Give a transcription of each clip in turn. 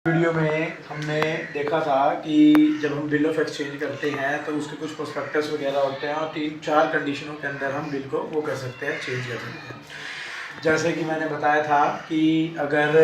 Video में हमने देखा था कि जब हम बिल ऑफ एक्सचेंज करते हैं तो उसके कुछ प्रोस्पेक्टस वगैरह होते हैं और 3-4 कंडीशनों के अंदर हम बिल को वो कर सकते हैं, चेंज कर सकते हैं। जैसे कि मैंने बताया था कि अगर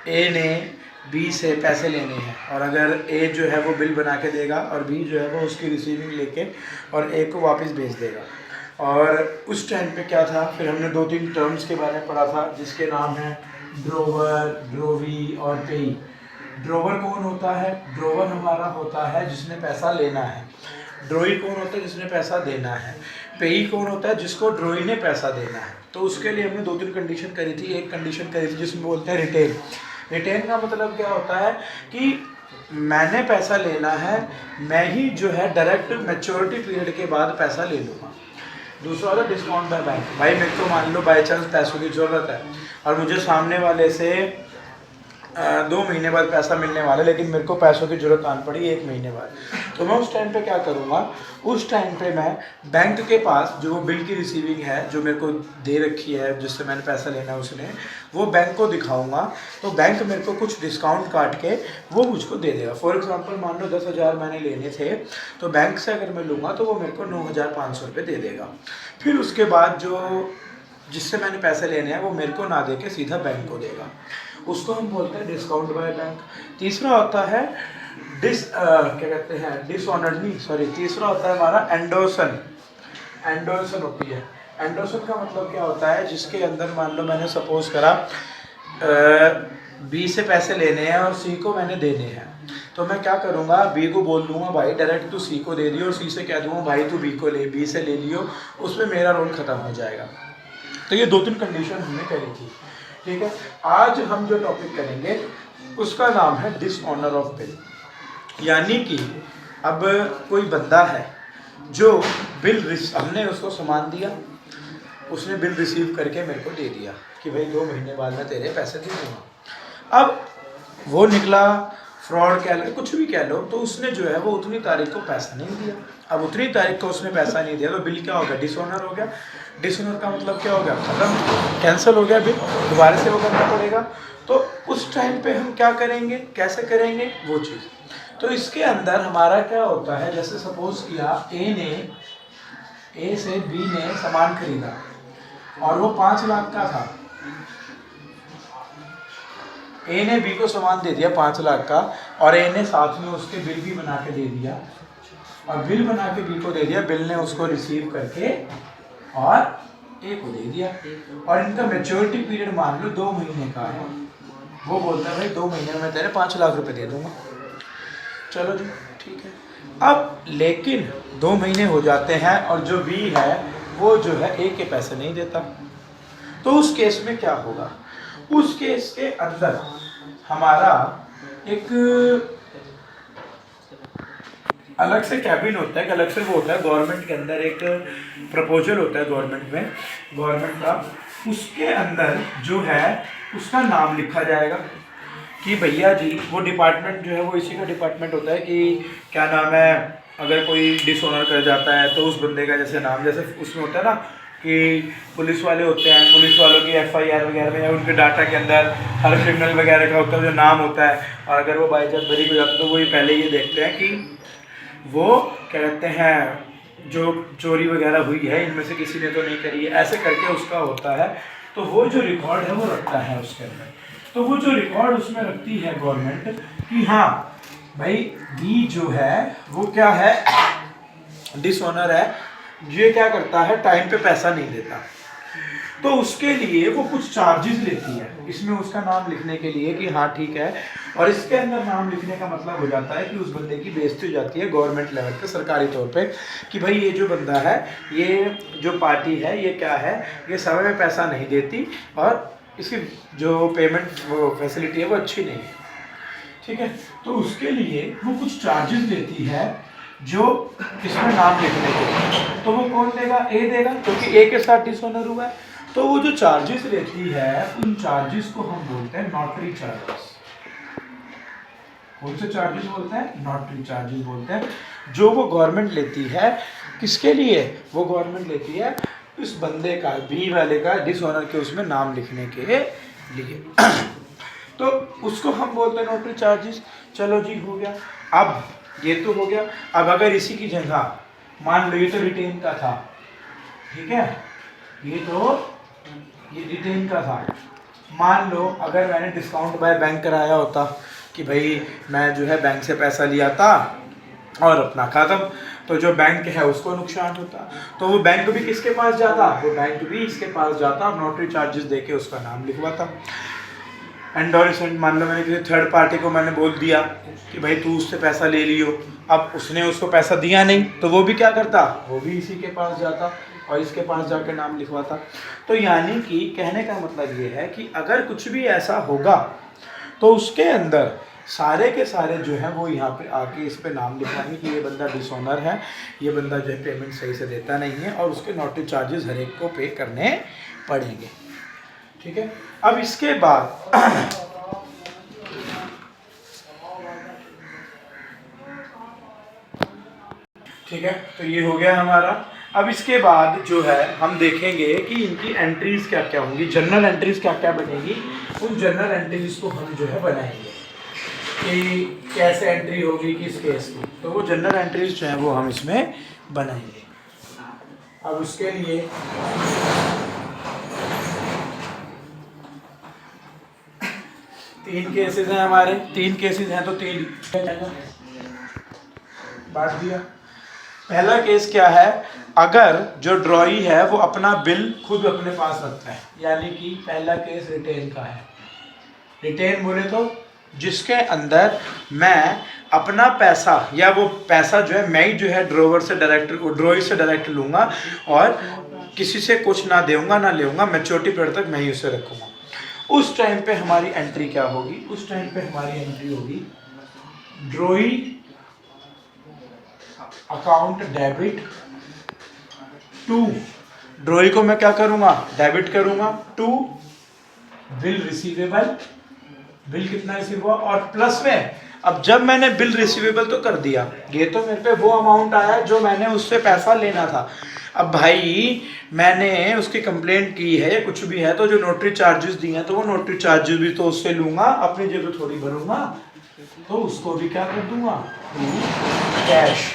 ए ने बी से पैसे लेने हैं और अगर ए जो है वो बिल बना के देगा और बी जो है वो उसकी रिसीविंग लेके और ए को वापस भेज देगा। और उस टाइम पे क्या था, फिर हमने 2-3 टर्म्स के बारे में पढ़ा था जिसके नाम है ड्रोवर, ड्रोवी और पेई। ड्रोवर कौन होता है? ड्रोवर हमारा होता है जिसने पैसा लेना है। ड्रोई कौन होता है? जिसने पैसा देना है। पेई कौन होता है? जिसको ड्रोई ने पैसा देना है। तो उसके लिए हमने 2-3 कंडीशन करी थी। एक कंडीशन करी थी जिसमें बोलते हैं रिटेन। रिटेन का मतलब क्या होता है कि मैंने पैसा लेना है, मैं ही जो है डायरेक्ट मैच्योरिटी पीरियड के बाद पैसा ले लूँगा। दूसरा होता है डिस्काउंट बाय बैंक। भाई मेरे को मान लो बाई चांस पैसों की ज़रूरत है और मुझे सामने वाले से 2 महीने बाद पैसा मिलने वाला है, लेकिन मेरे को पैसों की ज़रूरत आन पड़ी 1 महीने बाद। तो मैं उस टाइम पे क्या करूँगा, उस टाइम पे मैं बैंक के पास जो बिल की रिसीविंग है जो मेरे को दे रखी है, जिससे मैंने पैसा लेना है उसने, वो बैंक को दिखाऊंगा। तो बैंक मेरे को कुछ डिस्काउंट काट के वो मुझको दे देगा। फॉर एग्जांपल मान लो 10,000 मैंने लेने थे, तो बैंक से अगर मैं लूँगा तो वो मेरे को 9,500 रुपये दे देगा। फिर उसके बाद जो जिससे मैंने पैसे लेने हैं वो मेरे को ना दे के सीधा बैंक को देगा। उसको हम बोलते हैं डिस्काउंट बाय बैंक। तीसरा होता है क्या कहते हैं, डिसऑनर नहीं, सॉरी, तीसरा होता है हमारा एंडोर्सन। एंडोर्सन होती है। एंडोर्सन का मतलब क्या होता है, जिसके अंदर मान लो मैंने सपोज करा बी से पैसे लेने हैं और सी को मैंने देने हैं, तो मैं क्या करूँगा, बी को बोल दूंगा भाई डायरेक्ट तू सी को दे दियो, और सी से कह दूंगा भाई तू बी को ले, बी से ले लियो, उसमें मेरा रोल ख़त्म हो जाएगा। तो ये 2-3 कंडीशन हमने करी थी, ठीक है। आज हम जो टॉपिक करेंगे उसका नाम है डिसऑनर ऑफ बिल। यानी कि अब कोई बंदा है जो हमने उसको सामान दिया, उसने बिल रिसीव करके मेरे को दे दिया कि भाई 2 महीने बाद मैं तेरे पैसे दे दूँगा। अब वो निकला फ्रॉड कह लो, कुछ भी कह लो, तो उसने जो है वो उतनी तारीख को पैसा नहीं दिया। अब उतनी तारीख को उसने पैसा नहीं दिया तो बिल क्या हो गया, डिसऑनर हो गया। डिसऑनर का मतलब क्या हो गया, खत्म, कैंसिल हो गया बिल, दोबारा से वो करना पड़ेगा। तो उस टाइम पे हम क्या करेंगे, कैसे करेंगे वो चीज़। तो इसके अंदर हमारा क्या होता है, जैसे सपोज किया ए से बी ने सामान खरीदा और वो 5 लाख का था। ए ने बी को सामान दे दिया 5 लाख का और ए ने साथ में उसके बिल भी बना के दे दिया, और बिल बना के बी को दे दिया, बिल ने उसको रिसीव करके और ए को दे दिया, और इनका मैच्योरिटी पीरियड मान लो 2 महीने का है। वो बोलता है भाई 2 महीने में मैं तेरे 5 लाख रुपए दे दूंगा। चलो जी ठीक है। अब लेकिन 2 महीने हो जाते हैं और जो बी है वो जो है ए के पैसे नहीं देता। तो उस केस में क्या होगा, उस केस के अंदर हमारा एक अलग से कैबिन होता है, अलग से वो होता है गवर्नमेंट के अंदर, एक प्रपोजल होता है गवर्नमेंट में, गवर्नमेंट का, उसके अंदर जो है उसका नाम लिखा जाएगा कि भैया जी, वो डिपार्टमेंट जो है वो इसी का डिपार्टमेंट होता है कि क्या नाम है, अगर कोई डिसऑनर कर जाता है तो उस बंदे का जैसे नाम, जैसे उसमें होता है ना कि पुलिस वाले होते हैं, पुलिस वालों की FIR वगैरह में या उनके डाटा के अंदर हर क्रिमिनल वगैरह का होता है जो नाम होता है, और अगर वो बाई चांस बरी हो जाता है तो वो ये पहले ये देखते हैं कि वो क्या कहते हैं जो चोरी वगैरह हुई है इनमें से किसी ने तो नहीं करी है, ऐसे करके उसका होता है। तो वो जो रिकॉर्ड है वो रखता है उसके अंदर। तो वो जो रिकॉर्ड उसमें रखती है गवर्नमेंट कि हाँ भाई बी जो है वो क्या है, डिसऑनर है, ये क्या करता है, टाइम पे पैसा नहीं देता। तो उसके लिए वो कुछ चार्जेस लेती है इसमें उसका नाम लिखने के लिए कि हाँ ठीक है, और इसके अंदर नाम लिखने का मतलब हो जाता है कि उस बंदे की बेइज्जती हो जाती है गवर्नमेंट लेवल पे, सरकारी तौर पे, कि भाई ये जो बंदा है, ये जो पार्टी है, ये क्या है, ये समय में पैसा नहीं देती और इसकी जो पेमेंट वो फैसिलिटी है वो अच्छी नहीं है, ठीक है। तो उसके लिए वो कुछ चार्जेस लेती है जो इसमें नाम लिखने के, तो वो कौन देगा, ए देगा, क्योंकि ए के साथ डिसऑनर हुआ है। तो वो जो चार्जेस लेती है उन चार्जेस को हम बोलते हैं नोटरी चार्जेस। कौन से चार्जेस बोलते हैं, नोटरी चार्जेस बोलते हैं, जो वो गवर्नमेंट लेती है। किसके लिए, वो गवर्नमेंट लेती है इस बंदे का, बी वाले का, डिसऑनर के उसमें नाम लिखने के लिए। तो उसको हम बोलते हैं नोटरी चार्जेस। चलो जी हो गया। अब ये तो हो गया। अब अगर इसी की जगह मान लो ये तो रिटेन का था, ठीक है, ये रिटेन का था। मान लो अगर मैंने डिस्काउंट बाय बैंक कराया होता कि भाई मैं जो है बैंक से पैसा लिया था और अपना खत्म, तो जो बैंक है उसको नुकसान होता, तो वो बैंक भी किसके पास जाता, वो बैंक भी इसके पास जाता और नोटरी चार्जेस देके उसका नाम लिखवाता। एंडोर्समेंट मान लो मैंने किसी थर्ड पार्टी को मैंने बोल दिया कि भाई तू उससे पैसा ले लियो, अब उसने उसको पैसा दिया नहीं तो वो भी क्या करता, वो भी इसी के पास जाता और इसके पास जाकर नाम लिखवाता। तो यानी कि कहने का मतलब ये है कि अगर कुछ भी ऐसा होगा तो उसके अंदर सारे के सारे जो है वो यहाँ पे आके इस पे नाम लिखवाएंगे कि ये बंदा डिसऑनर है, ये बंदा जो है पेमेंट सही से देता नहीं है और उसके नोटरी चार्जेस हर एक को पे करने पड़ेंगे। ठीक है। अब इसके बाद ठीक है, तो ये हो गया हमारा। अब इसके बाद जो है हम देखेंगे कि इनकी एंट्रीज क्या क्या होंगी, जनरल एंट्रीज क्या क्या बनेगी। उन जनरल एंट्रीज को हम जो है बनाएंगे कि कैसे एंट्री होगी किस केस की, तो वो जनरल एंट्रीज जो है वो हम इसमें बनाएंगे। अब उसके लिए तीन केसेस हैं हमारे, तीन केसेस हैं तो तीन बात दिया। पहला केस क्या है, अगर जो ड्रॉई है वो अपना बिल खुद अपने पास रखता है, यानी कि पहला केस रिटेन का है। रिटेन बोले तो जिसके अंदर मैं अपना पैसा या वो पैसा जो है मैं ही जो है ड्रॉवर से डायरेक्ट ड्रॉई से डायरेक्ट लूँगा और किसी से कुछ ना दूंगा ना लेऊंगा, मैच्योरिटी पीरियड तक मैं ही उसे रखूँगा। उस टाइम पे हमारी एंट्री क्या होगी, उस टाइम पे हमारी एंट्री होगी drawee account debit to, drawee को मैं क्या करूंगा, डेबिट करूंगा, टू बिल रिसीवेबल, बिल कितना रिसीव हुआ, और प्लस में अब जब मैंने बिल रिसीवेबल तो कर दिया, ये तो मेरे पे वो अमाउंट आया जो मैंने उससे पैसा लेना था। अब भाई मैंने उसकी कंप्लेंट की है या कुछ भी है तो जो नोटरी चार्जेस दिए हैं तो वो नोटरी चार्जेस भी तो उससे लूंगा, अपनी जेब थोड़ी भरूंगा, तो उसको भी क्या कर दूंगा, कैश।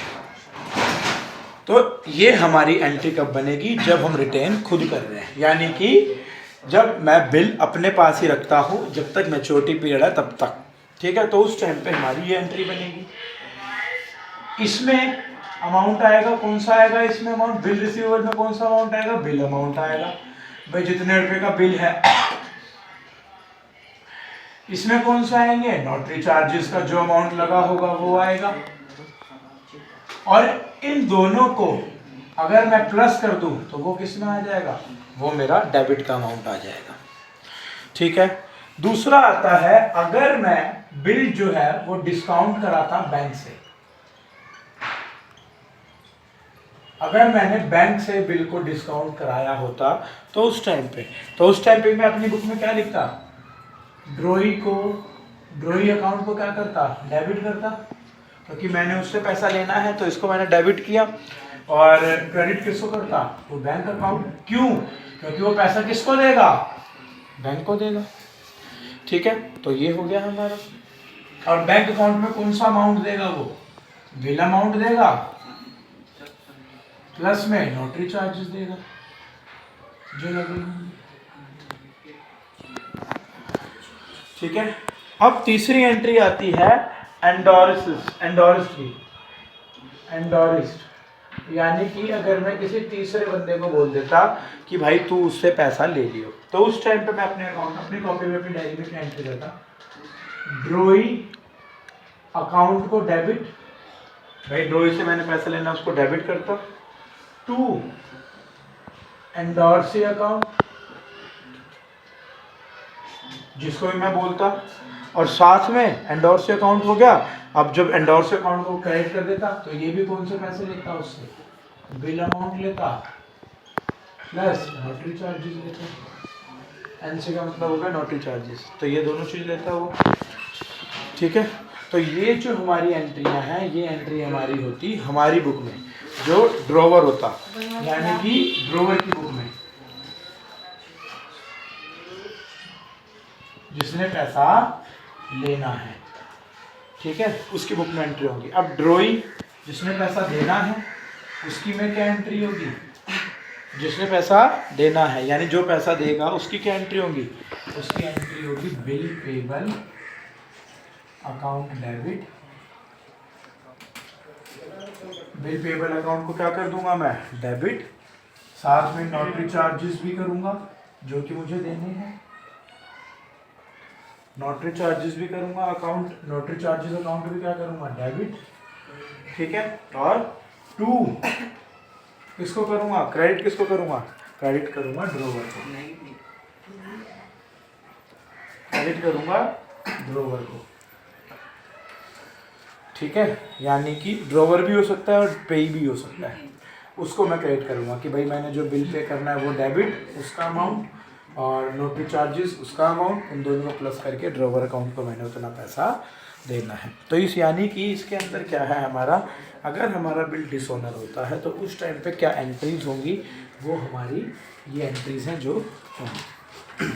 तो ये हमारी एंट्री कब बनेगी, जब हम रिटेन खुद कर रहे हैं, यानी कि जब मैं बिल अपने पास ही रखता हूँ जब तक मैच्योरिटी पीरियड है तब तक। ठीक है, तो उस टाइम पे हमारी ये एंट्री बनेगी। इसमें अमाउंट आएगा, कौन सा आएगा इसमें अमाउंट, बिल रिसीवेबल में कौन सा अमाउंट आएगा, बिल अमाउंट आएगा। भाई जितने रुपए का बिल है इसमें कौन सा आएंगे, नोटरी चार्जेस का जो अमाउंट लगा होगा वो आएगा। और इन दोनों को अगर मैं प्लस कर दूं तो वो किस में आ जाएगा, वो मेरा डेबिट का अमाउंट आ जाएगा। ठीक है। दूसरा आता है, अगर मैं बिल जो है वो डिस्काउंट कराता बैंक से, अगर मैंने बैंक से बिल को डिस्काउंट कराया होता तो उस टाइम पे मैं अपनी बुक में क्या लिखता, ड्रॉई अकाउंट को क्या करता, डेबिट करता, क्योंकि मैंने उससे पैसा लेना है तो इसको मैंने डेबिट किया। और क्रेडिट किसको करता, वो बैंक अकाउंट, क्यों, क्योंकि वो पैसा किसको देगा, बैंक को देगा। ठीक है, तो ये हो गया हमारा। और बैंक अकाउंट में कौन सा अमाउंट देगा, वो बिल अमाउंट देगा, प्लस में नोटरी चार्जेस देगा जो लगेंगे। ठीक है। अब तीसरी एंट्री आती है एंडोर्स्ड, यानी कि अगर मैं किसी तीसरे बंदे को बोल देता कि भाई तू उससे पैसा ले लियो, तो उस टाइम पे मैं अपने अकाउंट, अपनी कॉपी में, अपनी डायरी में क्या एंट्री करता, ड्रॉई अकाउंट को डेबिट, भाई ड्रॉई से मैंने पैसा लेना उसको डेबिट करता, टू एंडोर्सी अकाउंट जिसको भी मैं बोलता, और साथ में एंडोर्सी अकाउंट हो गया। अब जब एंडोर्सी अकाउंट को क्रेडिट कर देता तो ये भी कौन से पैसे लेता, उससे बिल अमाउंट लेता प्लस नोटरी चार्जेस लेता। एनसी का मतलब होगा नोटरी चार्जेस, तो ये दोनों चीज लेता वो। ठीक है, तो ये जो हमारी एंट्रियां हैं ये एंट्री हमारी होती हमारी बुक में, जो ड्रॉवर होता, यानी कि ड्रॉवर की बुक में जिसने पैसा लेना है, ठीक है, उसकी बुक में एंट्री होगी। अब ड्रॉई जिसने पैसा देना है उसकी में क्या एंट्री होगी, जिसने पैसा देना है यानी जो पैसा देगा उसकी क्या एंट्री होगी, उसकी एंट्री होगी bill payable account debit. Bill payable account को क्या कर दूंगा मैं, डेबिट, साथ में नोटरी चार्जेस भी करूंगा जो कि मुझे देने हैं, नोटरी चार्जेस भी करूंगा, अकाउंट नोटरी चार्जेस अकाउंट भी क्या करूंगा, डेबिट, ठीक है। और 2 किसको करूंगा, क्रेडिट किसको करूंगा, क्रेडिट करूंगा ड्रोवर को, क्रेडिट करूंगा ड्रोवर को, ठीक है। यानी कि ड्रोवर भी हो सकता है और पेई भी हो सकता है, उसको मैं क्रेडिट करूंगा कि भाई मैंने जो बिल पे करना है वो डेबिट उसका अमाउंट और नोटरी चार्जेस उसका अमाउंट, उन दोनों को प्लस करके ड्रोवर अकाउंट को मैंने उतना पैसा देना है। तो इस यानी कि इसके अंदर क्या है हमारा, अगर हमारा बिल डिसऑनर होता है तो उस टाइम पे क्या एंट्रीज होंगी, वो हमारी ये एंट्रीज हैं जो होंगी।